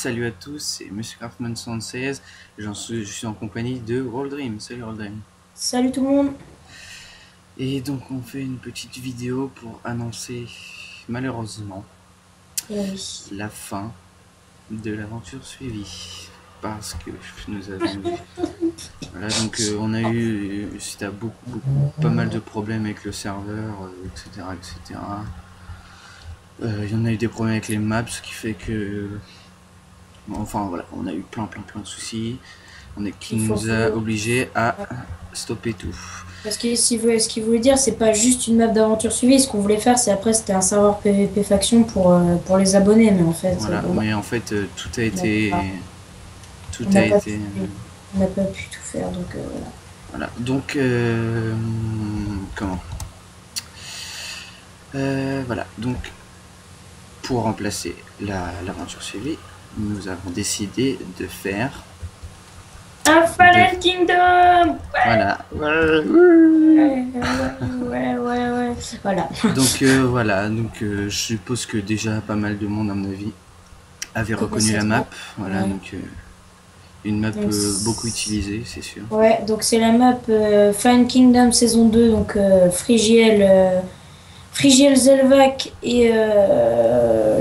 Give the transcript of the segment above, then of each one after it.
Salut à tous, c'est Monsieur Craftman76, je suis en compagnie de Roll Dream. Salut Roll Dream. Salut tout le monde. Et donc on fait une petite vidéo pour annoncer malheureusement Eh oui. la fin de l'aventure suivie. Parce que nous avons eu... Voilà, donc on a eu, suite à pas mal de problèmes avec le serveur, etc. etc. Il y en a eu des problèmes avec les maps, ce qui fait que... Enfin voilà, on a eu plein de soucis. Qui nous a obligés à stopper tout. Parce que ce qu'il voulait dire, c'est pas juste une map d'aventure suivie. Ce qu'on voulait faire, c'est après, c'était un serveur PvP faction pour les abonnés. Mais en fait, voilà, bon, mais en fait, tout a été... on n'a pas pu tout faire, donc voilà. Voilà, donc... comment voilà, donc... Pour remplacer l'aventure suivie, nous avons décidé de faire... Un Fallen Kingdom. Voilà. Ouais. Voilà. Donc voilà, donc je suppose que déjà pas mal de monde, à mon avis, avait reconnu la map. Voilà, ouais. Donc une map beaucoup utilisée, c'est sûr. Ouais, donc c'est la map Fallen Kingdom saison 2, donc Frigiel, Zelvac et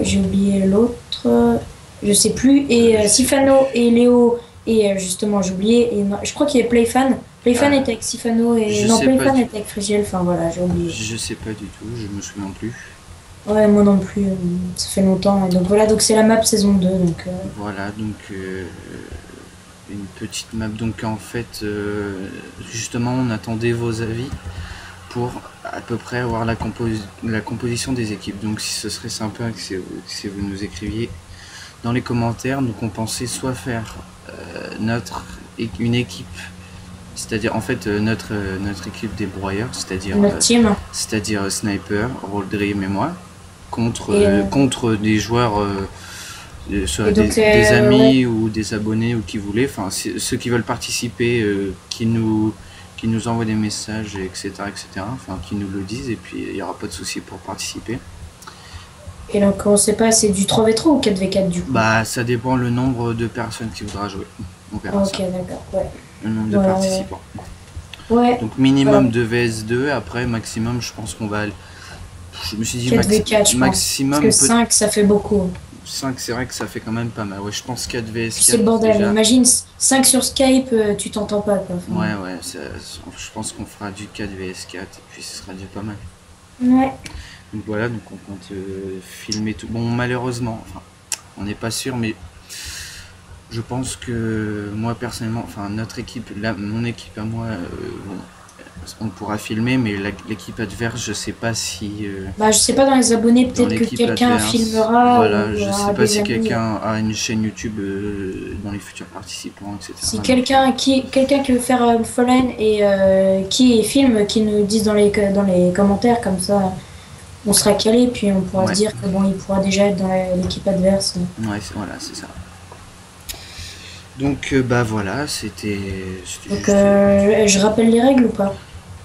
j'ai oublié l'autre, je sais plus, et Sifano et Léo. Et justement, j'ai oublié, et je crois qu'il y avait Playfan. Playfan était avec Sifano et... Non, Playfan était avec Frigiel, enfin voilà, j'ai oublié. Je sais pas du tout, je me souviens plus. Ouais, moi non plus, ça fait longtemps. Donc voilà, donc c'est la map saison 2. Donc, voilà, donc une petite map. Donc en fait, justement, on attendait vos avis pour à peu près avoir la composition des équipes. Donc si ce serait sympa que si vous nous écriviez dans les commentaires. Donc on pensait soit faire une équipe, c'est-à-dire en fait notre équipe des broyeurs, c'est-à-dire Sniper, Roll Dream et moi, contre des joueurs soit des amis ou des abonnés ou qui voulaient, enfin ceux qui veulent participer, qui nous envoient des messages, etc., enfin qui nous le disent, et puis il n'y aura pas de souci pour participer. Et donc on sait pas, c'est du 3v3 ou 4v4 du coup? Bah ça dépend le nombre de personnes qui voudra jouer. On verra ça. Ok, d'accord, ouais. Le nombre de participants. Ouais. Donc minimum de vs2, après maximum je pense qu'on va... Je me suis dit 4v4 maximum. Parce que 5 ça fait beaucoup. 5 c'est vrai que ça fait quand même pas mal. Ouais, je pense 4 vs4. C'est le bordel, déjà. Imagine 5 sur Skype, tu t'entends pas quoi. Enfin, ouais, je pense qu'on fera du 4 vs4 et puis ce sera déjà pas mal. Ouais. Donc voilà, donc on compte filmer tout. Bon, malheureusement, enfin, on n'est pas sûr, mais je pense que moi personnellement, enfin notre équipe, mon équipe à moi, on pourra filmer, mais l'équipe adverse, je sais pas si... bah je sais pas, dans les abonnés, peut-être que quelqu'un filmera. Voilà, je sais pas si quelqu'un a une chaîne YouTube dans les futurs participants, etc. Si quelqu'un qui veut faire Fallen et qui filme, qui nous dise dans les commentaires, comme ça on sera calé, puis on pourra se dire que bon, il pourra déjà être dans l'équipe adverse. Ouais, voilà, c'est ça. Donc bah voilà, c'était... Donc je rappelle les règles ou pas?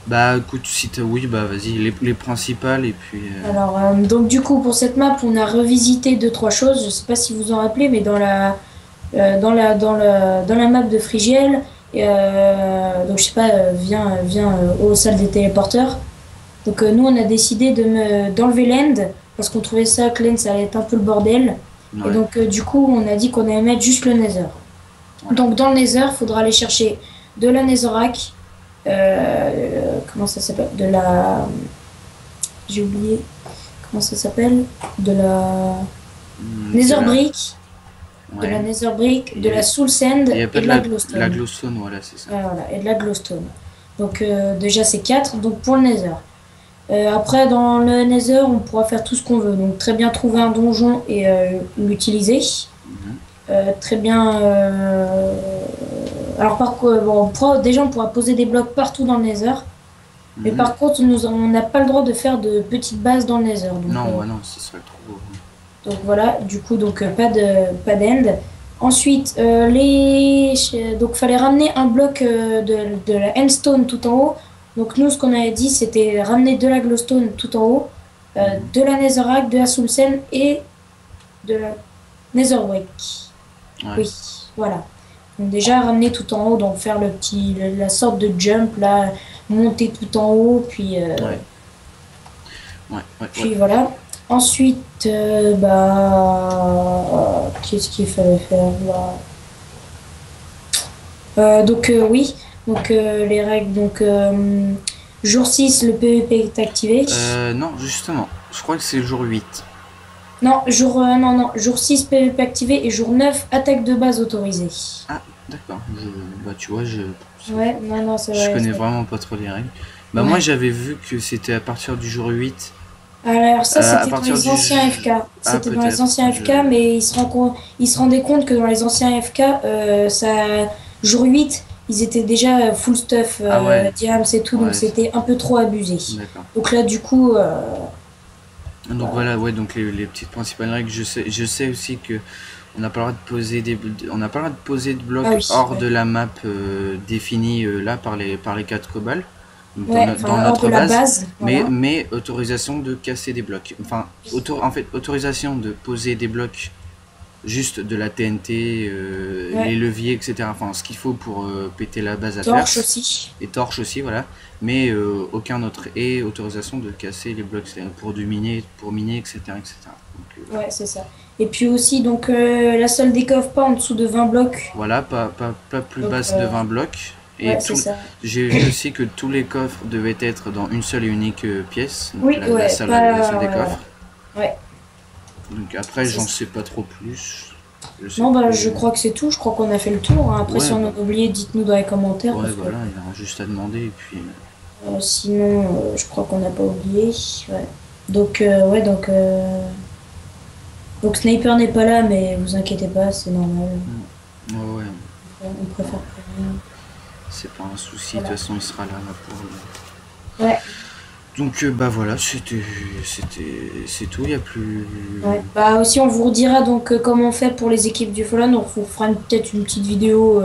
Bah écoute, si t'as... Oui, bah vas-y, les principales et puis... Alors, donc du coup, pour cette map, on a revisité 2-3 choses, je sais pas si vous en rappelez, mais dans la map de Frigiel, donc je sais pas, viens aux salles des téléporteurs. Donc nous, on a décidé d'enlever l'end, parce qu'on trouvait ça que l'end, ça allait être un peu le bordel. Ouais. Et donc du coup, on a dit qu'on allait mettre juste le nether. Ouais. Donc dans le nether, il faudra aller chercher de la netherrack, comment ça s'appelle, j'ai oublié comment ça s'appelle, de la nether brick, de la nether brick, de la soul sand et de la glowstone. La glowstone, voilà, c'est ça. Voilà, et de la glowstone. Donc déjà c'est 4, donc pour le nether. Après dans le nether, on pourra faire tout ce qu'on veut. Donc très bien trouver un donjon et l'utiliser. Très bien. Alors par contre, déjà on pourra poser des blocs partout dans le nether. Mais par contre, on n'a pas le droit de faire de petites bases dans le nether. Donc, non, non, ce serait trop beau. Donc voilà, du coup, donc pas d'end. Ensuite, donc fallait ramener un bloc de la endstone tout en haut. Donc nous, ce qu'on avait dit, c'était ramener de la glowstone tout en haut, de la netherrack, de la soul sand et de la netherbrick. Ouais, Oui, voilà. Donc déjà ramener tout en haut, donc faire la sorte de jump là, monter tout en haut, ouais, ouais, ouais, ouais. puis voilà. Ensuite, qu'est-ce qu'il fallait faire là? Oui, les règles, jour 6 le PVP est activé. Non, justement, je crois que c'est le jour 8. Non, jour 6 PVP activé et jour 9 attaque de base autorisée. Ah, d'accord. Bah, tu vois, Ouais, non, c'est je vrai. connais vraiment pas trop les règles. Bah, moi, Ouais. j'avais vu que c'était à partir du jour 8. Alors ça, À c'était dans partir les du... anciens FK. Ah, C'était dans les peut-être. anciens FK, mais ils se rendaient compte que dans les anciens FK, jour 8 ils étaient déjà full stuff, Ah ouais, diams et tout, donc ouais, c'était un peu trop abusé. d'accord. Donc là, du coup, Donc bah, voilà, ouais, donc les petites principales règles, je sais aussi que on n'a pas le droit de poser on n'a pas le droit de poser de ah blocs oui, hors ouais. de la map définie là par les 4 cobalt, donc Ouais, dans enfin, hors de notre la base, base, voilà. mais autorisation de casser des blocs. Enfin, en fait, autorisation de poser des blocs juste de la TNT, les Ouais, leviers, etc. Enfin, ce qu'il faut pour péter la base torche adverse. aussi. Et torches aussi, voilà. Mais aucun autre. Et autorisation de casser les blocs pour miner, etc. etc. Donc, voilà. Ouais, c'est ça. Et puis aussi, la seule des coffres pas en dessous de 20 blocs. Voilà, pas plus Donc, basse de 20 blocs. Et ouais, c'est ça. j'ai vu aussi que tous les coffres devaient être dans une seule et unique pièce, donc Oui, ouais, la salle des voilà. coffres. Ouais, Donc après, c'est j'en ça. sais pas trop plus. Je sais Non, bah, je plus. crois que c'est tout. Je crois qu'on a fait le tour, hein. Après, si Ouais, on bah, a oublié, dites-nous dans les commentaires. ouais, Parce que voilà, il y a juste à demander. Et puis, sinon, je crois qu'on n'a pas oublié. Ouais. Ouais, donc Sniper n'est pas là, mais vous inquiétez pas, c'est normal. ouais, ouais, On préfère prévenir. c'est pas un souci. De toute Voilà. façon, il sera là pour. Ouais, Donc bah voilà, c'est tout, il y a plus. ouais. Bah aussi, on vous redira comment on fait pour les équipes du Fallen. On vous fera peut-être une petite vidéo,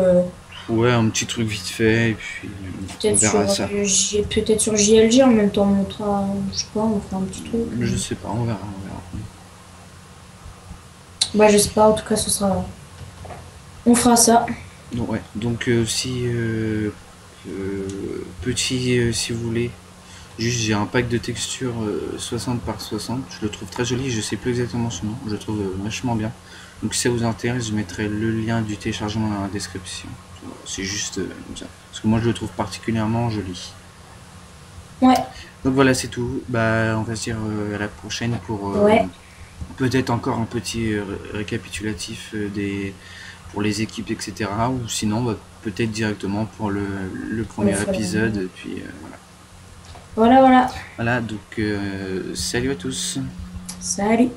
Ouais, un petit truc vite fait, et puis on verra ça. peut-être sur JLG en même temps. On montrera, je sais pas, on fera un petit truc. Je sais pas, on verra, on verra. Bah, je sais pas, en tout cas, on fera ça. Donc, ouais, donc si petit, si vous voulez, juste j'ai un pack de textures 60 par 60, je le trouve très joli, je sais plus exactement son nom, je le trouve vachement bien. Donc si ça vous intéresse, je mettrai le lien du téléchargement dans la description. C'est juste comme ça. Parce que moi je le trouve particulièrement joli. Ouais, Donc voilà, c'est tout. Bah, on va se dire à la prochaine pour ouais. peut-être encore un petit récapitulatif pour les équipes, etc. Ou sinon, bah, peut-être directement pour le On le premier fera. épisode. Et puis voilà. Voilà, voilà. Voilà, donc salut à tous. Salut.